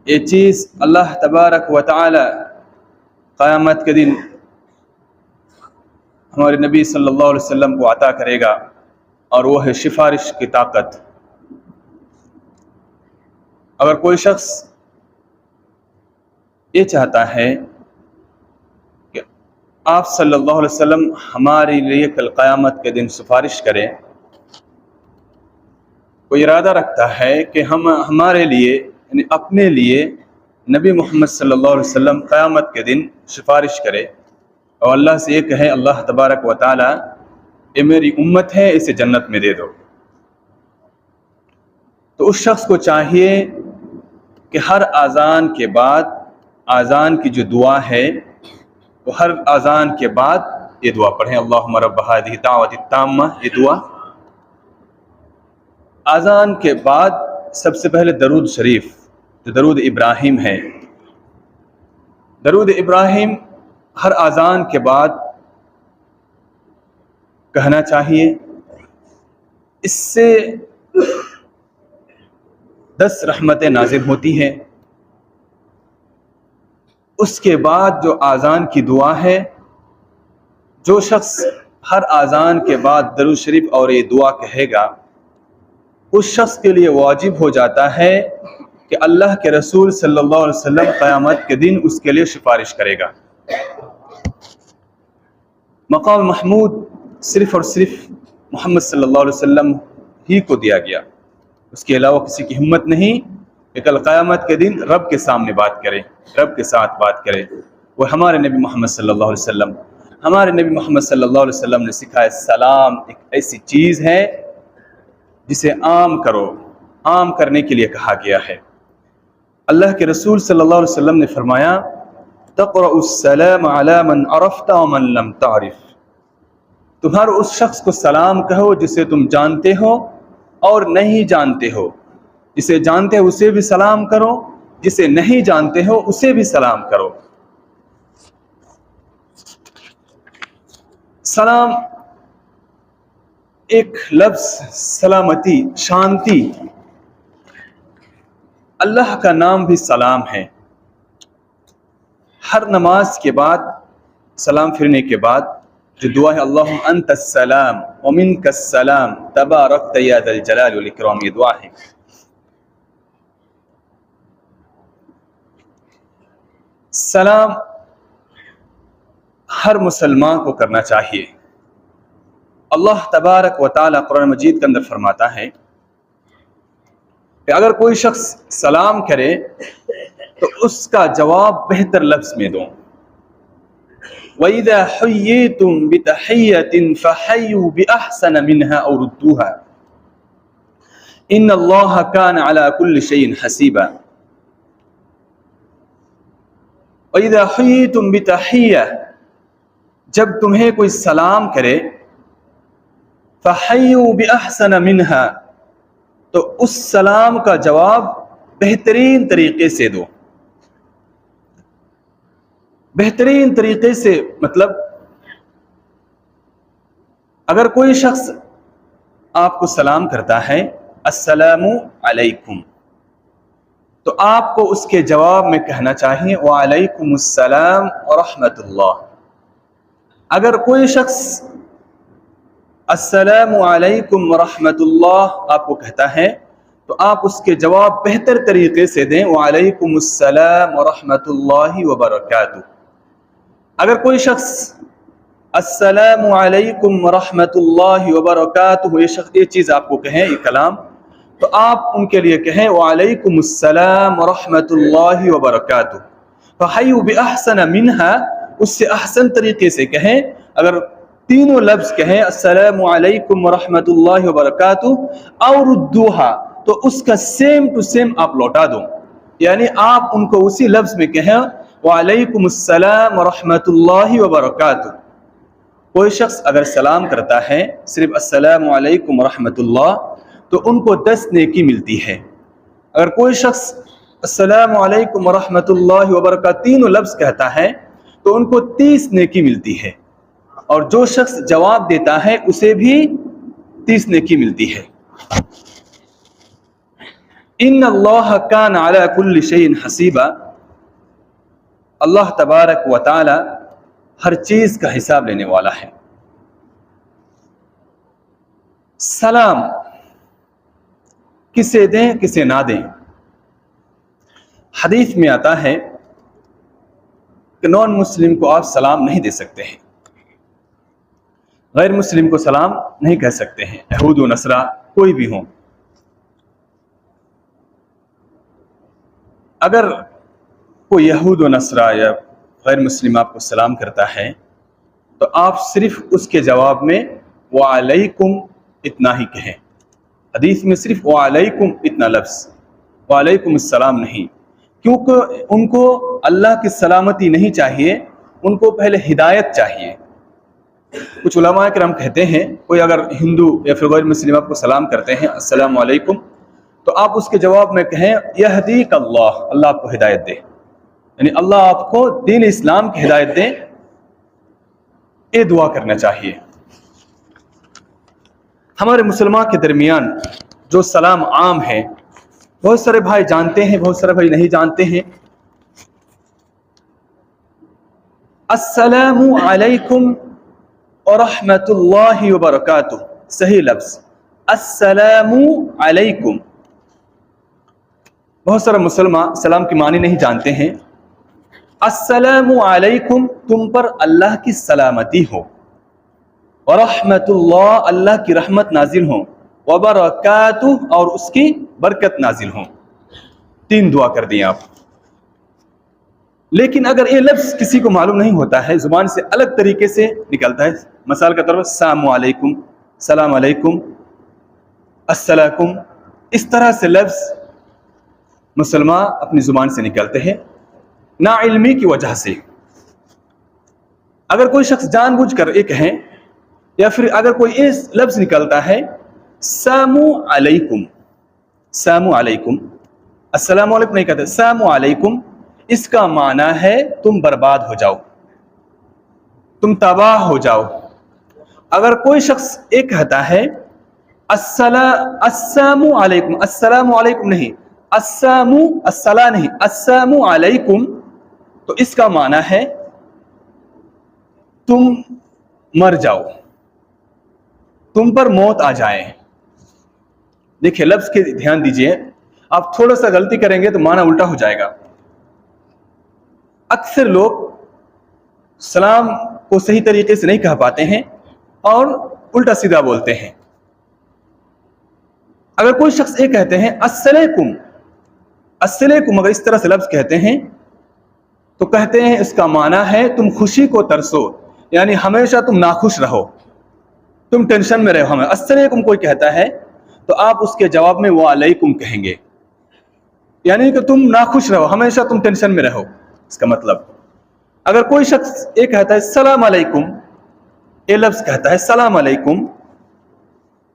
یہ چیز اللہ تبارک و تعالی قیامت کے دن ہمارے نبی صلی اللہ علیہ وسلم کو عطا کرے گا، اور وہ ہے سفارش کی طاقت۔ اگر کوئی شخص یہ چاہتا ہے کہ آپ صلی اللہ علیہ وسلم ہمارے لیے کل قیامت کے دن سفارش کریں، کوئی ارادہ رکھتا ہے کہ ہمارے لیے یعنی اپنے لیے نبی محمد صلی اللہ علیہ وسلم قیامت کے دن سفارش کرے اور اللہ سے یہ کہے اللہ تبارک و تعالی یہ میری امت ہے، اسے جنت میں دے دو، تو اس شخص کو چاہیے کہ ہر اذان کے بعد اذان کی جو دعا ہے وہ ہر اذان کے بعد یہ دعا پڑھیں، اللہم رب ہذہ الدعوۃ التامہ، یہ دعا اذان کے بعد سب سے پہلے درود شریف جو درود ابراہیم ہے، درود ابراہیم ہر اذان کے بعد کہنا چاہیے۔ اس سے 10 رحمتیں نازل ہوتی ہیں۔ اس کے بعد جو اذان کی دعا ہے، جو شخص ہر اذان کے بعد درود شریف اور یہ دعا کہے گا، اس شخص کے لیے واجب ہو جاتا ہے کہ اللہ کے رسول صلی اللہ علیہ وسلم قیامت کے دن اس کے لیے سفارش کرے گا۔ مقام محمود صرف اور صرف محمد صلی اللہ علیہ وسلم ہی کو دیا گیا، اس کے علاوہ کسی کی ہمت نہیں کہ کل قیامت کے دن رب کے سامنے بات کرے، رب کے ساتھ بات کرے۔ وہ ہمارے نبی محمد صلی اللہ علیہ وسلم، ہمارے نبی محمد صلی اللہ علیہ وسلم نے سکھایا سلام ایک ایسی چیز ہے جسے عام کرو، عام کرنے کے لیے کہا گیا ہے۔ اللہ کے رسول صلی اللہ علیہ وسلم نے فرمایا تقرأ السلام علی من عرفت ومن لم تعرف، تم ہر اس شخص کو سلام کہو جسے تم جانتے ہو اور نہیں جانتے ہو، جسے جانتے ہو اسے بھی سلام کرو، جسے نہیں جانتے ہو اسے بھی سلام کرو۔ سلام ایک لفظ سلامتی، شانتی، اللہ کا نام بھی سلام ہے۔ ہر نماز کے بعد سلام پھرنے کے بعد جو دعا ہے اللہم انت السلام ومنک السلام تبارکت یا ذا الجلال والاکرام، یہ دعا ہے۔ سلام ہر مسلمان کو کرنا چاہیے۔ اللہ تبارک و تعالی قرآن مجید کے اندر فرماتا ہے کہ اگر کوئی شخص سلام کرے تو اس کا جواب بہتر لفظ میں دو۔ وَإِذَا حُيِّيتُم بِتَحِيَّةٍ فَحَيُّوا بِأَحْسَنَ مِنْهَا أَوْ رُدُّوهَا إِنَّ اللَّهَ كَانَ عَلَى كُلِّ شَيْءٍ حَسِيبًا۔ وَإِذَا حُيِّيتُم بِتَحِيَّةٍ، جب تمہیں کوئی سلام کرے، فَحَيُّوا بِأَحْسَنَ مِنْهَا، تو اس سلام کا جواب بہترین طریقے سے دو۔ بہترین طریقے سے مطلب اگر کوئی شخص آپ کو سلام کرتا ہے السلام علیکم، تو آپ کو اس کے جواب میں کہنا چاہیے وعلیکم السلام ورحمۃ اللہ۔ اگر کوئی شخص السلام علیکم ورحمۃ اللہ آپ کو کہتا ہے تو آپ اس کے جواب بہتر طریقے سے دیں وعلیکم السلام ورحمۃ اللہ وبرکاتہ۔ اگر کوئی شخص السلام علیکم ورحمۃ اللہ وبرکاتہ یہ چیز آپ کو کہیں، یہ کلام، تو آپ ان کے لیے کہیں وعلیکم السلام ورحمۃ اللہ وبرکاتہ۔ فحیوا بأحسن منها، اس سے احسن طریقے سے کہیں۔ اگر تینوں لفظ کہیں السلام علیکم ورحمۃ اللہ وبرکاتہ اور ردوها، تو اس کا سیم ٹو سیم آپ لوٹا دو، یعنی آپ ان کو اسی لفظ میں کہیں وعلیکم السلام ورحمۃ اللہ وبرکاتہ۔ کوئی شخص اگر سلام کرتا ہے صرف السلام علیکم ورحمۃ اللہ تو ان کو 10 نیکی ملتی ہے۔ اگر کوئی شخص السلام علیکم ورحمۃ اللہ وبرکاتہ تینوں لفظ کہتا ہے تو ان کو 30 نیکی ملتی ہے، اور جو شخص جواب دیتا ہے اسے بھی 30 نیکی ملتی ہے۔ ان اللہ کان علی کل شیء حسیبا، اللہ تبارک و تعالی ہر چیز کا حساب لینے والا ہے۔ سلام کسے دیں کسے نہ دیں، حدیث میں آتا ہے کہ نان مسلم کو آپ سلام نہیں دے سکتے ہیں، غیر مسلم کو سلام نہیں کہہ سکتے ہیں، یہود و نصارہ کوئی بھی ہوں۔ اگر کوئی یہود و نصارہ یا غیر مسلم آپ کو سلام کرتا ہے تو آپ صرف اس کے جواب میں وعلیکم اتنا ہی کہیں۔ حدیث میں صرف وعلیکم اتنا لفظ، وعلیکم السلام نہیں، کیونکہ ان کو اللہ کی سلامتی نہیں چاہیے، ان کو پہلے ہدایت چاہیے۔ کچھ علماء کرام کہتے ہیں کوئی اگر ہندو یا پھر غیر مسلم آپ کو سلام کرتے ہیں السلام علیکم، تو آپ اس کے جواب میں کہیں یہدیک اللہ، اللہ آپ کو ہدایت دے، یعنی اللہ آپ کو دین اسلام کی ہدایت دے، یہ دعا کرنا چاہیے۔ ہمارے مسلمان کے درمیان جو سلام عام ہے، بہت سارے بھائی جانتے ہیں، بہت سارے بھائی نہیں جانتے ہیں۔ السلام علیکم ورحمۃ اللہ وبرکاتہ، صحیح لفظ السلام علیکم۔ بہت سارے مسلمان سلام کی معنی نہیں جانتے ہیں۔ السلام علیکم، تم پر اللہ کی سلامتی ہو، ورحمۃ اللہ، اللہ کی رحمت نازل ہو، وبرکاتہ، اور اس کی برکت نازل ہو۔ تین دعا کر دیں آپ۔ لیکن اگر یہ لفظ کسی کو معلوم نہیں ہوتا ہے، زبان سے الگ طریقے سے نکلتا ہے، مثال کے طور پر السلام علیکم، السلام علیکم، السلام، اس طرح سے لفظ مسلمان اپنی زبان سے نکلتے ہیں نا علمی کی وجہ سے۔ اگر کوئی شخص جان بوجھ کر یہ کہیں، یا پھر اگر کوئی یہ لفظ نکلتا ہے السلام علیکم، السلام علیکم، السلام علیکم نہیں کہتے، السلام علیکم، اس کا معنی ہے تم برباد ہو جاؤ، تم تباہ ہو جاؤ۔ اگر کوئی شخص یہ کہتا ہے السلام علیکم، السلام علیکم نہیں، السلام نہیں، السلام علیکم، تو اس کا معنی ہے تم مر جاؤ، تم پر موت آ جائے۔ دیکھیں لفظ کے دھیان دیجئے، آپ تھوڑا سا غلطی کریں گے تو معنی الٹا ہو جائے گا۔ اکثر لوگ سلام کو صحیح طریقے سے نہیں کہہ پاتے ہیں اور الٹا سیدھا بولتے ہیں۔ اگر کوئی شخص یہ کہتے ہیں السلیکم، السلیکم، اگر اس طرح سے لفظ کہتے ہیں تو کہتے ہیں اس کا معنی ہے تم خوشی کو ترسو، یعنی ہمیشہ تم ناخوش رہو، تم ٹینشن میں رہو۔ ہمیں السلیکم کوئی کہتا ہے تو آپ اس کے جواب میں وعلیکم کہیں گے، یعنی کہ تم ناخوش رہو، ہمیشہ تم ٹینشن میں رہو، اس کا مطلب۔ اگر کوئی شخص یہ کہتا ہے السلام علیکم، یہ لفظ کہتا ہے السلام علیکم،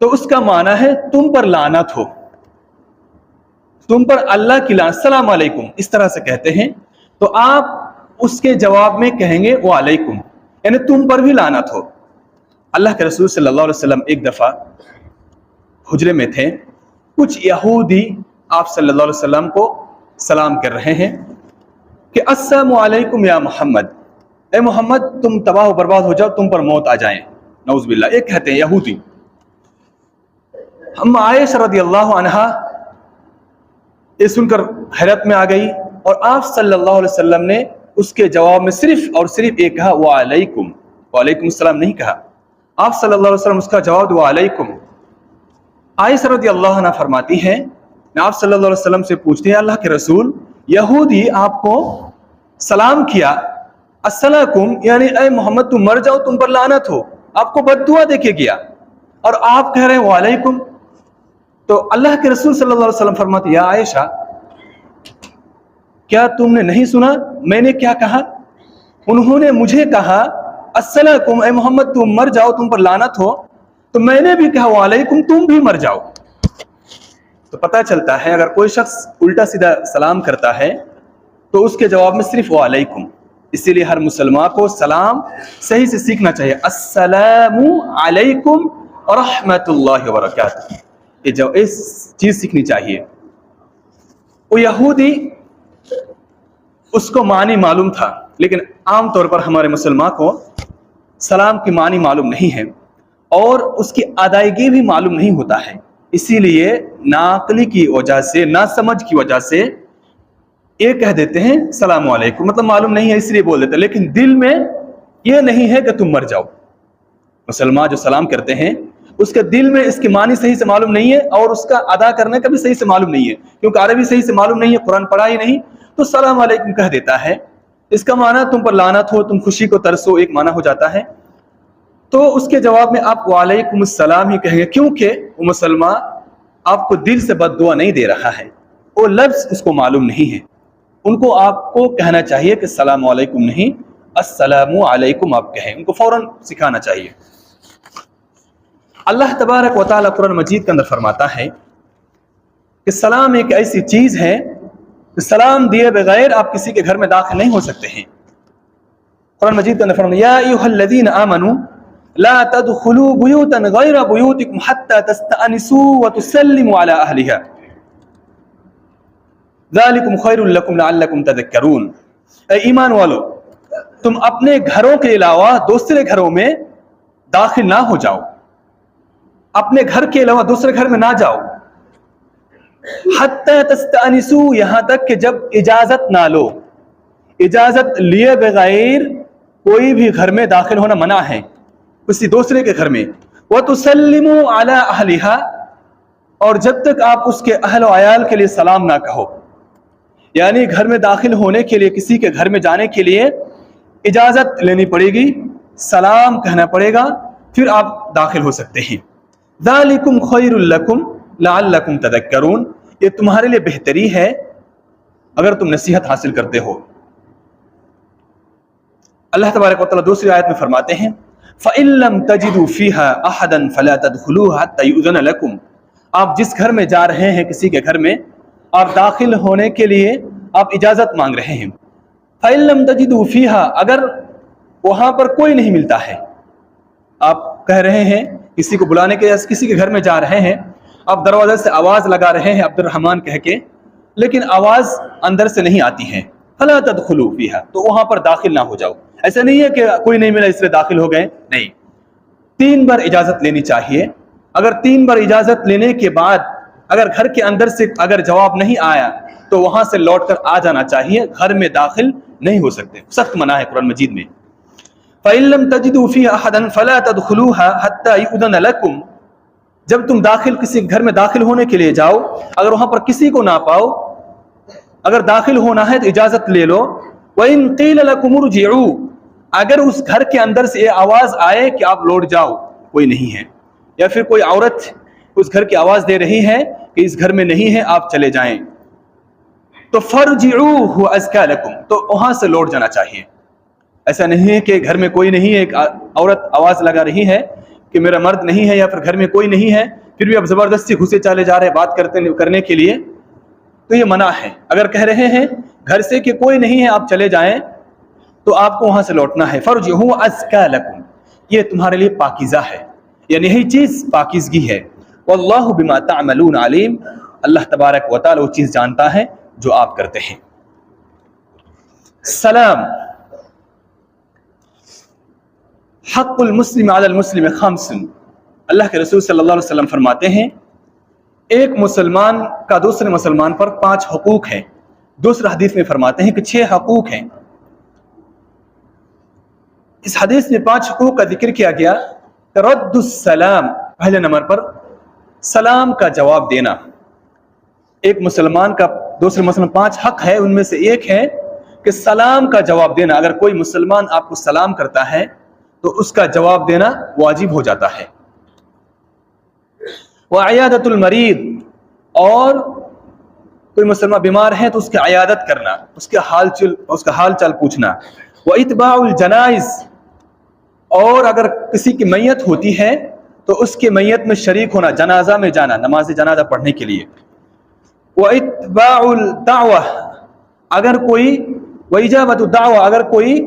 تو اس کا معنی ہے تم پر لعنت ہو، تم پر اللہ کی لعنت، السلام علیکم، اس طرح سے کہتے ہیں تو آپ اس کے جواب میں کہیں گے وعلیکم، یعنی تم پر بھی لعنت ہو۔ اللہ کے رسول صلی اللہ علیہ وسلم ایک دفعہ حجرے میں تھے، کچھ یہودی آپ صلی اللہ علیہ وسلم کو سلام کر رہے ہیں کہ السلام علیکم یا محمد، اے محمد تم تباہ و برباد ہو جاؤ، تم پر موت آ جائیں، نعوذ باللہ، یہ کہتے ہیں یہودی۔ ہم عائشہ رضی اللہ عنہا یہ سن کر حیرت میں آ گئی، اور آپ صلی اللہ علیہ وسلم نے اس کے جواب میں صرف اور صرف ایک کہا وعلیکم، وعلیکم السلام نہیں کہا، آپ صلی اللہ علیہ وسلم اس کا جواب وعلیکم۔ عائشہ رضی اللہ عنہ فرماتی ہیں، میں آپ صلی اللہ علیہ وسلم سے پوچھتے ہیں اللہ کے رسول، یہودی آپ کو سلام کیا السلام، یعنی اے محمد تم مر جاؤ، تم پر لعنت ہو، آپ کو بد دعا دے کے گیا، اور آپ کہہ رہے ہیں وعلیکم۔ تو اللہ کے رسول صلی اللہ علیہ وسلم فرماتے یا عائشہ، کیا تم نے نہیں سنا میں نے کیا کہا؟ انہوں نے مجھے کہا السلام، اے محمد تم مر جاؤ، تم پر لعنت ہو، تو میں نے بھی کہا وعلیکم، تم بھی مر جاؤ۔ تو پتہ چلتا ہے اگر کوئی شخص الٹا سیدھا سلام کرتا ہے تو اس کے جواب میں صرف وعلیکم۔ اسی لیے ہر مسلمان کو سلام صحیح سے سیکھنا چاہیے، السلام علیکم ورحمۃ اللہ وبرکاتہ، یہ چیز سیکھنی چاہیے۔ وہ یہودی اس کو معنی معلوم تھا، لیکن عام طور پر ہمارے مسلمان کو سلام کی معنی معلوم نہیں ہے اور اس کی ادائیگی بھی معلوم نہیں ہوتا ہے، اسی لیے ناقلی کی وجہ سے، ناسمجھ کی وجہ سے یہ کہہ دیتے ہیں السلام علیکم، مطلب معلوم نہیں ہے اس لیے بول دیتے، لیکن دل میں یہ نہیں ہے کہ تم مر جاؤ۔ مسلمان جو سلام کرتے ہیں اس کے دل میں اس کی معنی صحیح سے معلوم نہیں ہے اور اس کا ادا کرنے کا بھی صحیح سے معلوم نہیں ہے، کیونکہ عربی صحیح سے معلوم نہیں ہے، قرآن پڑھا ہی نہیں، تو السلام علیکم کہہ دیتا ہے، اس کا معنی تم پر لعنت ہو، تم خوشی کو ترسو، ایک معنی ہو جاتا ہے۔ تو اس کے جواب میں آپ وعلیکم السلام ہی کہیں گے، کیونکہ وہ مسلمان آپ کو دل سے بد دعا نہیں دے رہا ہے، وہ لفظ اس کو معلوم نہیں ہے، ان کو آپ کو کہنا چاہیے کہ السلام علیکم نہیں، السلام علیکم آپ کہیں، ان کو فوراً سکھانا چاہیے۔ اللہ تبارک و تعالیٰ قرآن مجید کے اندر فرماتا ہے کہ سلام ایک ایسی چیز ہے کہ سلام دیے بغیر آپ کسی کے گھر میں داخل نہیں ہو سکتے ہیں۔ قرآن مجید کے اندر فرماتا ہے یا ایھا الذین آمنوا لا تدخلوا بیوتا غیر بیوتکم حتی تستأنسوا وتسلموا علی اہلہا ذالکم خیر لکم لعلکم تذکرون۔ اے ایمان والو، تم اپنے گھروں کے علاوہ دوسرے گھروں میں داخل نہ ہو جاؤ، اپنے گھر کے علاوہ دوسرے گھر میں نہ جاؤ، حتی تستأنسوا، یہاں تک کہ جب اجازت نہ لو، اجازت لیے بغیر کوئی بھی گھر میں داخل ہونا منع ہے، کسی دوسرے کے گھر میں، وَتُسَلِّمُوا عَلَىٰ أَهْلِهَا، اور جب تک آپ اس کے اہل و عیال کے لیے سلام نہ کہو، یعنی گھر میں داخل ہونے کے لیے، کسی کے گھر میں جانے کے لیے اجازت لینی پڑے گی، سلام کہنا پڑے گا، پھر آپ داخل ہو سکتے ہیں۔ ذَلِكُمْ خَيْرٌ لَكُمْ لَعَلَّكُمْ تَذَكَّرُونَ، یہ تمہارے لیے بہتری ہے اگر تم نصیحت حاصل کرتے ہو۔ اللہ تبارک و تعالیٰ دوسری آیت میں فرماتے ہیں فَإِن لَّمْ تَجِدُوا فِيهَا أَحَدًا فَلَا تَدْخُلُوهَا حَتَّى يُؤْذَنَ لَكُمْ، آپ جس گھر میں جا رہے ہیں، کسی کے گھر میں آپ داخل ہونے کے لیے آپ اجازت مانگ رہے ہیں، فَإِن لَّمْ تَجِدُوا فِيهَا، اگر وہاں پر کوئی نہیں ملتا ہے، آپ کہہ رہے ہیں کسی کو بلانے کے، کسی کے گھر میں جا رہے ہیں، آپ دروازے سے آواز لگا رہے ہیں عبد الرحمن کہہ کے، لیکن آواز اندر سے نہیں آتی ہے، فَلَا تَدْخُلُوا فِيهَا، تو وہاں پر داخل نہ ہو جاؤ۔ ایسا نہیں ہے کہ کوئی نہیں ملا اس لیے داخل ہو گئے، نہیں، 3 بار اجازت لینی چاہیے، اگر 3 بار اجازت لینے کے بعد اگر گھر کے اندر سے اگر جواب نہیں آیا تو وہاں سے لوٹ کر آ جانا چاہیے، گھر میں داخل نہیں ہو سکتے، سخت منع ہے قرآن مجید میں۔ فَإِن لَّمْ تَجِدُوا فِيهَا أَحَدًا فَلَا تَدْخُلُوهَا حَتَّى يُؤْذَنَ لَكُمْ، جب تم داخل کسی گھر میں داخل ہونے کے لیے جاؤ، اگر وہاں پر کسی کو نہ پاؤ، اگر داخل ہونا ہے تو اجازت لے لو۔ وَإِن قِيلَ لَكُمُ ارْجِعُوا، اگر اس گھر کے اندر سے یہ آواز آئے کہ آپ لوٹ جاؤ، کوئی نہیں ہے، یا پھر کوئی عورت اس گھر کی آواز دے رہی ہے کہ اس گھر میں نہیں ہے، آپ چلے جائیں، تو فَارْجِعُوا هُوَ أَزْكَىٰ لَكُمْ، تو وہاں سے لوٹ جانا چاہیے۔ ایسا نہیں ہے کہ گھر میں کوئی نہیں ہے، ایک عورت آواز لگا رہی ہے کہ میرا مرد نہیں ہے یا پھر گھر میں کوئی نہیں ہے، پھر بھی اب زبردستی گھسے چلے جا رہے بات کرنے کے لیے، تو یہ منع ہے۔ اگر کہہ رہے ہیں گھر سے کہ کوئی نہیں ہے، آپ چلے جائیں، تو آپ کو وہاں سے لوٹنا ہے۔ فَارْجِعُوا أَزْكَىٰ لَكُمْ، یہ تمہارے لیے پاکیزہ ہے، یعنی یہی چیز پاکیزگی ہے۔ وَاللَّهُ بِمَا تَعْمَلُونَ عَلِيمٌ، اللہ تبارک و تعالی وہ چیز جانتا ہے جو آپ کرتے ہیں۔ سلام، حق المسلم علی المسلم خمس، اللہ کے رسول صلی اللہ علیہ وسلم فرماتے ہیں ایک مسلمان کا دوسرے مسلمان پر 5 حقوق ہیں، دوسرے حدیث میں فرماتے ہیں کہ 6 حقوق ہیں۔ اس حدیث میں 5 حقوق کا ذکر کیا گیا، رد السلام، پہلے نمبر پر سلام کا جواب دینا۔ ایک مسلمان کا دوسرے مسلمان 5 حق ہے، ان میں سے ایک ہے کہ سلام کا جواب دینا۔ اگر کوئی مسلمان آپ کو سلام کرتا ہے تو اس کا جواب دینا واجب ہو جاتا ہے۔ وعیادت المریض، اور کوئی مسلمان بیمار ہے تو اس کی عیادت کرنا، اس کا حال چال پوچھنا۔ واتباع الجنائز، اور اگر کسی کی میت ہوتی ہے تو اس کی میت میں شریک ہونا، جنازہ میں جانا، نماز جنازہ پڑھنے کے لیے۔ واتباع الدعوہ، اگر کوئی واجابت الدعوہ، اگر کوئی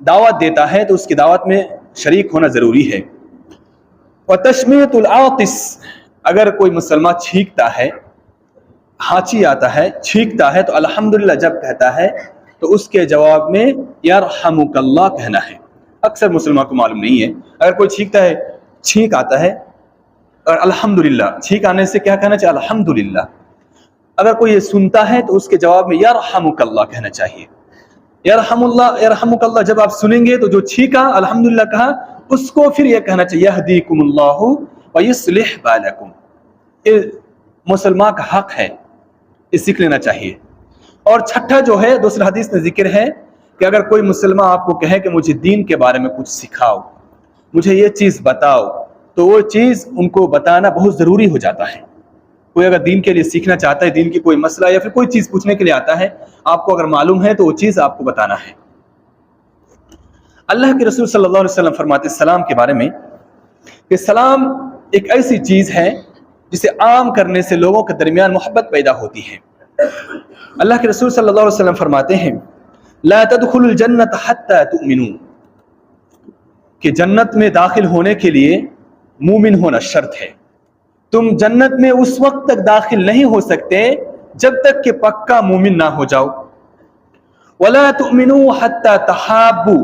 دعوت دیتا ہے تو اس کی دعوت میں شریک ہونا ضروری ہے۔ وتشمیت العاطس، اگر کوئی مسلمان چھینکتا ہے، ہانچی آتا ہے، چھینکتا ہے، تو الحمدللہ جب کہتا ہے تو اس کے جواب میں یرحمک اللہ کہنا ہے۔ اکثر مسلمان کو معلوم نہیں ہے، اگر کوئی چھینکتا ہے، چھینک آتا ہے اور الحمدللہ، چھینک آنے سے کیا کہنا چاہیے؟ الحمدللہ۔ اگر کوئی یہ سنتا ہے تو اس کے جواب میں یرحمک اللہ کہنا چاہیے۔ یرحم اللہ، یرحمک اللہ جب آپ سنیں گے تو جو چھینکا الحمدللہ کہا اس کو پھر یہ کہنا چاہیے یہدیکم اللہ ویصلح بالکم۔ یہ مسلمان کا حق ہے، یہ سیکھ لینا چاہیے۔ اور چھٹا جو ہے دوسرا حدیث میں ذکر ہے کہ اگر کوئی مسلمان آپ کو کہے کہ مجھے دین کے بارے میں کچھ سکھاؤ، مجھے یہ چیز بتاؤ، تو وہ چیز ان کو بتانا بہت ضروری ہو جاتا ہے۔ کوئی اگر دین کے لیے سیکھنا چاہتا ہے، دین کی کوئی مسئلہ یا پھر کوئی چیز پوچھنے کے لیے آتا ہے، آپ کو اگر معلوم ہے تو وہ چیز آپ کو بتانا ہے۔ اللہ کے رسول صلی اللہ علیہ وسلم فرماتے ہیں سلام کے بارے میں کہ سلام ایک ایسی چیز ہے جسے عام کرنے سے لوگوں کے درمیان محبت پیدا ہوتی ہے۔ اللہ کے رسول صلی اللہ علیہ وسلم فرماتے ہیں لا تدخلوا الجنت حتی تؤمنوا، کہ جنت میں داخل ہونے کے لیے مومن ہونا شرط ہے۔ تم جنت میں اس وقت تک داخل نہیں ہو سکتے جب تک کہ پکا مومن نہ ہو جاؤ۔ ولا تؤمنوا حتی تحابوا،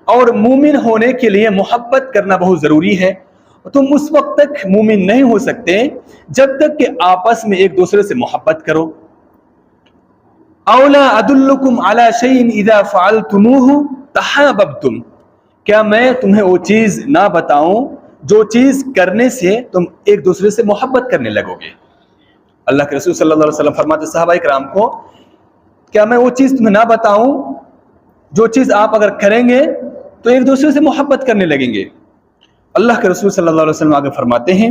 اور مومن ہونے کے لیے محبت کرنا بہت ضروری ہے۔ تم اس وقت تک مومن نہیں ہو سکتے جب تک کہ آپس میں ایک دوسرے سے محبت کرو۔ اولا ادلکم علی شیء اذا فعلتموه تحاببتم، کیا میں تمہیں وہ چیز نہ بتاؤں جو چیز کرنے سے تم ایک دوسرے سے محبت کرنے لگو گے۔ اللہ کے رسول صلی اللہ علیہ وسلم فرماتے صحابہ کرام کو کیا میں وہ چیز تمہیں نہ بتاؤں جو چیز آپ اگر کریں گے تو ایک دوسرے سے محبت کرنے لگیں گے۔ اللہ کے رسول صلی اللہ علیہ وسلم آگے فرماتے ہیں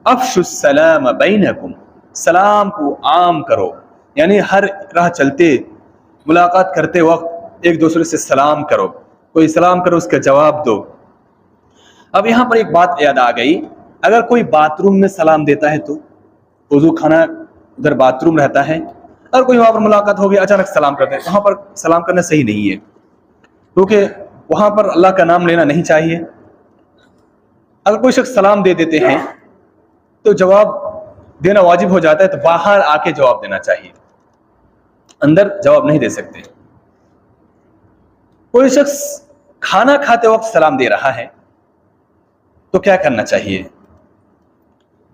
افشوا السلام بینکم، سلام کو عام کرو، یعنی ہر راہ چلتے ملاقات کرتے وقت ایک دوسرے سے سلام کرو، کوئی سلام کرو اس کا جواب دو۔ اب یہاں پر ایک بات یاد آ گئی، اگر کوئی باتھ روم میں سلام دیتا ہے تو وضو خانہ ادھر باتھ روم رہتا ہے، اگر کوئی وہاں پر ملاقات ہو گئی اچانک سلام کرتے ہیں، وہاں پر سلام کرنا صحیح نہیں ہے، کیونکہ وہاں پر اللہ کا نام لینا نہیں چاہیے۔ اگر کوئی شخص سلام دے دیتے ہیں تو جواب دینا واجب ہو جاتا ہے، تو باہر آ کے جواب دینا چاہیے، اندر جواب نہیں دے سکتے۔ کوئی شخص کھانا کھاتے وقت سلام دے رہا ہے تو کیا کرنا چاہیے؟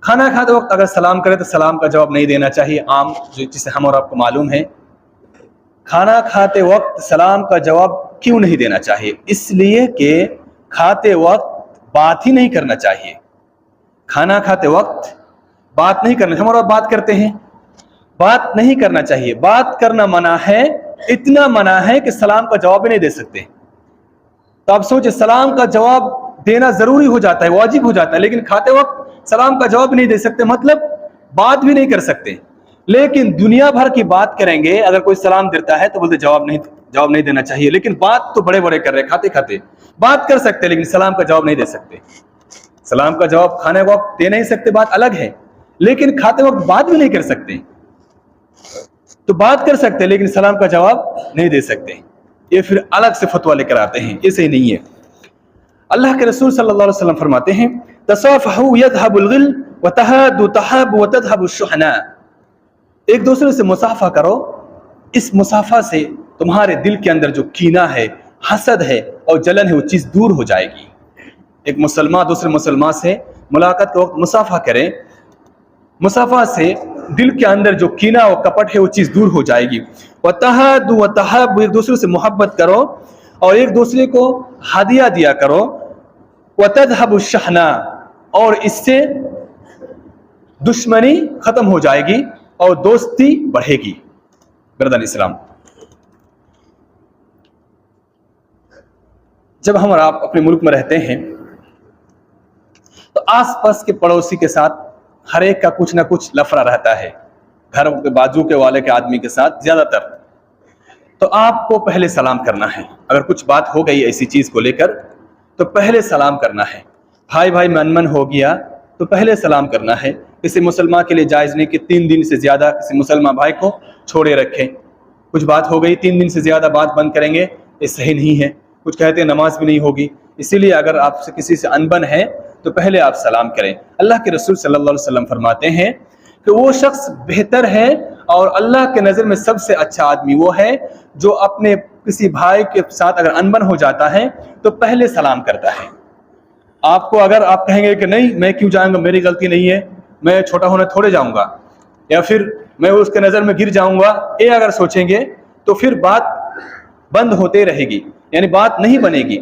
کھانا کھاتے وقت اگر سلام کرے تو سلام کا جواب نہیں دینا چاہیے، عام جسے ہم اور آپ کو معلوم ہے۔ کھانا کھاتے وقت سلام کا جواب کیوں نہیں دینا چاہیے؟ اس لیے کہ کھاتے وقت بات ہی نہیں کرنا چاہیے۔ کھانا کھاتے وقت بات نہیں کرنا، ہم اور آپ بات کرتے ہیں، بات نہیں کرنا چاہیے۔ بات کرنا منع ہے، اتنا منع ہے کہ سلام کا جواب بھی نہیں دے سکتے۔ تو آپ سوچیں، سلام کا جواب دینا ضروری ہو جاتا ہے، واجب ہو جاتا ہے، لیکن کھاتے وقت سلام کا جواب نہیں دے سکتے، مطلب بات بھی نہیں کر سکتے۔ لیکن دنیا بھر کی بات کریں گے، اگر کوئی سلام دیتا ہے تو بولتے جواب نہیں دینا چاہیے، لیکن بات تو بڑے بڑے کر رہے، کھاتے کھاتے بات کر سکتے لیکن سلام کا جواب نہیں دے سکتے۔ سلام کا جواب کھانے وقت دے نہیں سکتے، بات الگ ہے، لیکن کھاتے وقت بات بھی نہیں کر سکتے۔ تو بات کر سکتے لیکن سلام کا جواب نہیں دے سکتے، یہ پھر الگ سے فتویٰ لے کر آتے ہیں، یہ صحیح نہیں ہے۔ اللہ کے رسول صلی اللہ علیہ وسلم فرماتے ہیں تصافحوا یذهب الغل وتحادوا تحابوا وتذهب الشحناء، ایک دوسرے سے مصافحہ کرو، اس مصافحہ سے تمہارے دل کے اندر جو کینہ ہے، حسد ہے اور جلن ہے، وہ چیز دور ہو جائے گی۔ ایک مسلمان دوسرے مسلمان سے ملاقات کے وقت مصافحہ کرے، مصافحہ سے دل کے اندر جو کینہ و کپٹ ہے وہ چیز دور ہو جائے گی۔ وتحادوا وتحابوا، ایک دوسرے سے محبت کرو اور ایک دوسرے کو ہدیہ دیا کرو۔ وتذهب الشحناء، اور اس سے دشمنی ختم ہو جائے گی اور دوستی بڑھے گی۔ برادران اسلام، جب ہم اور آپ اپنے ملک میں رہتے ہیں تو آس پاس کے پڑوسی کے ساتھ ہر ایک کا کچھ نہ کچھ لفڑا رہتا ہے، گھر کے بازو کے والے کے آدمی کے ساتھ زیادہ تر۔ تو آپ کو پہلے سلام کرنا ہے، اگر کچھ بات ہو گئی ایسی چیز کو لے کر تو پہلے سلام کرنا ہے۔ بھائی میں انمن ہو گیا تو پہلے سلام کرنا ہے۔ کسی مسلمان کے لیے جائز نہیں کہ 3 دن سے زیادہ کسی مسلمان بھائی کو چھوڑے رکھیں۔ کچھ بات ہو گئی 3 دن سے زیادہ بات بند کریں گے، یہ صحیح نہیں ہے۔ کچھ کہتے ہیں نماز بھی نہیں ہوگی، اسی لیے اگر آپ سے کسی سے انبن ہے تو پہلے آپ سلام کریں۔ اللہ کے رسول صلی اللہ علیہ وسلم فرماتے ہیں کہ وہ شخص بہتر ہے اور اللہ کے نظر میں سب سے اچھا آدمی وہ ہے جو اپنے کسی بھائی کے ساتھ اگر انبن ہو جاتا ہے تو پہلے سلام کرتا ہے. آپ کو اگر آپ کہیں گے کہ نہیں میں کیوں جاؤں گا, میری غلطی نہیں ہے, میں چھوٹا ہونے تھوڑے جاؤں گا, یا پھر میں اس کے نظر میں گر جاؤں گا, یہ اگر سوچیں گے تو پھر بات بند ہوتے رہے گی, یعنی بات نہیں بنے گی.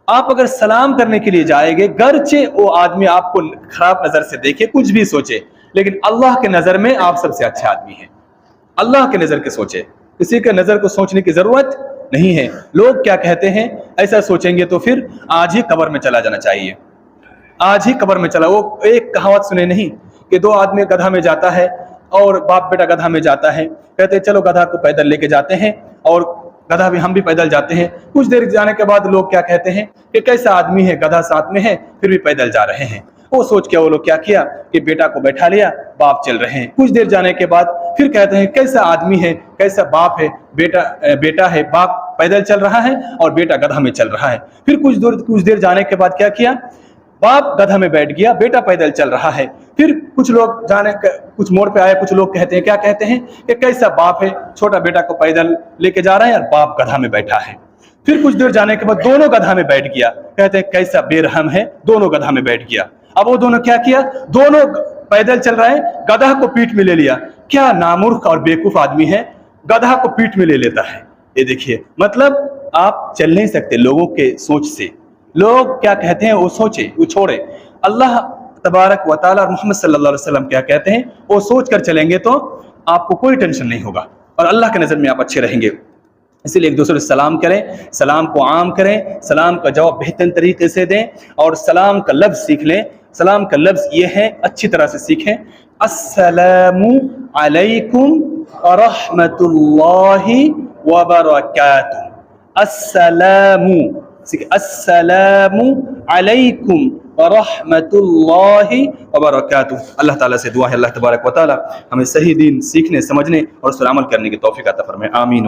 آپ اگر سلام کرنے کے لیے جائیں گے, گرچہ وہ آدمی آپ کو خراب نظر سے دیکھے, کچھ بھی سوچے, لیکن اللہ کے نظر میں آپ سب سے اچھا آدمی ہیں. اللہ کے نظر کے سوچے, کسی کے نظر کو سوچنے کی ضرورت نہیں ہے. لوگ کیا کہتے ہیں ایسا سوچیں گے تو پھر آج ہی قبر میں چلا جانا چاہیے, آج ہی قبر میں چلا. وہ ایک کہاوت سنے نہیں کہ دو آدمی گدھا میں جاتا ہے اور باپ بیٹا گدھا میں جاتا ہے, کہتے ہیں چلو گدھا کو پیدل لے کے جاتے ہیں, اور گدھا بھی ہم بھی پیدل جاتے ہیں. کچھ دیر جانے کے بعد لوگ کیا کہتے ہیں کہ کیسا آدمی ہے, گدھا ساتھ میں ہے پھر بھی پیدل جا رہے ہیں. وہ سوچ کے وہ لوگ کیا کیا کہ بیٹا کو بیٹھا لیا, باپ چل رہے ہیں. کچھ دیر جانے کے بعد پھر کہتے ہیں کیسا آدمی ہے, کیسا باپ ہے, بیٹا ہے, باپ پیدل چل رہا ہے اور بیٹا گدھا میں چل رہا ہے. پھر کچھ دیر جانے کے بعد کیا کیا, باپ گدھا میں بیٹھ گیا, بیٹا پیدل چل رہا ہے. پھر کچھ لوگ کچھ موڑ پہ آئے, کچھ لوگ کہتے ہیں, کیا کہتے ہیں کہ کیسا باپ ہے, چھوٹا بیٹا کو پیدل لے کے جا رہا ہے اور باپ گدھا میں بیٹھا ہے. پھر کچھ دیر جانے کے بعد دونوں گدھا میں بیٹھ گیا, کہتے ہیں کیسا بے رحم ہے, دونوں گدھا میں بیٹھ گیا. اب وہ دونوں کیا کیا, دونوں پیدل چل رہے ہیں, گدھا کو پیٹ میں لے لیا. کیا نامرخ اور بیوقوف آدمی ہے, گدھا کو پیٹ میں لے لیتا ہے. یہ دیکھیے, مطلب آپ چل نہیں سکتے لوگوں کے سوچ سے. لوگ کیا کہتے ہیں وہ سوچے, وہ چھوڑے. اللہ تبارک و تعالی اور محمد صلی اللہ علیہ وسلم کیا کہتے ہیں, وہ سوچ کر چلیں گے تو آپ کو کوئی ٹینشن نہیں ہوگا اور اللہ کے نظر میں آپ اچھے رہیں گے. اسی لیے ایک دوسرے سے سلام کریں, سلام کو عام کریں, سلام کا جواب بہترین طریقے سے دیں, اور سلام کا لفظ سیکھ لیں. سلام کا لفظ یہ ہے, اچھی طرح سے سیکھیں, السلام علیکم ورحمۃ اللہ وبرکاتہ. السلام علیکم ورحمۃ اللہ وبرکاتہ. اللہ تعالیٰ سے دعا ہے اللہ تبارک و تعالیٰ ہمیں صحیح دین سیکھنے, سمجھنے اور اس پر عمل کرنے کی توفیق عطا فرمائے. آمین.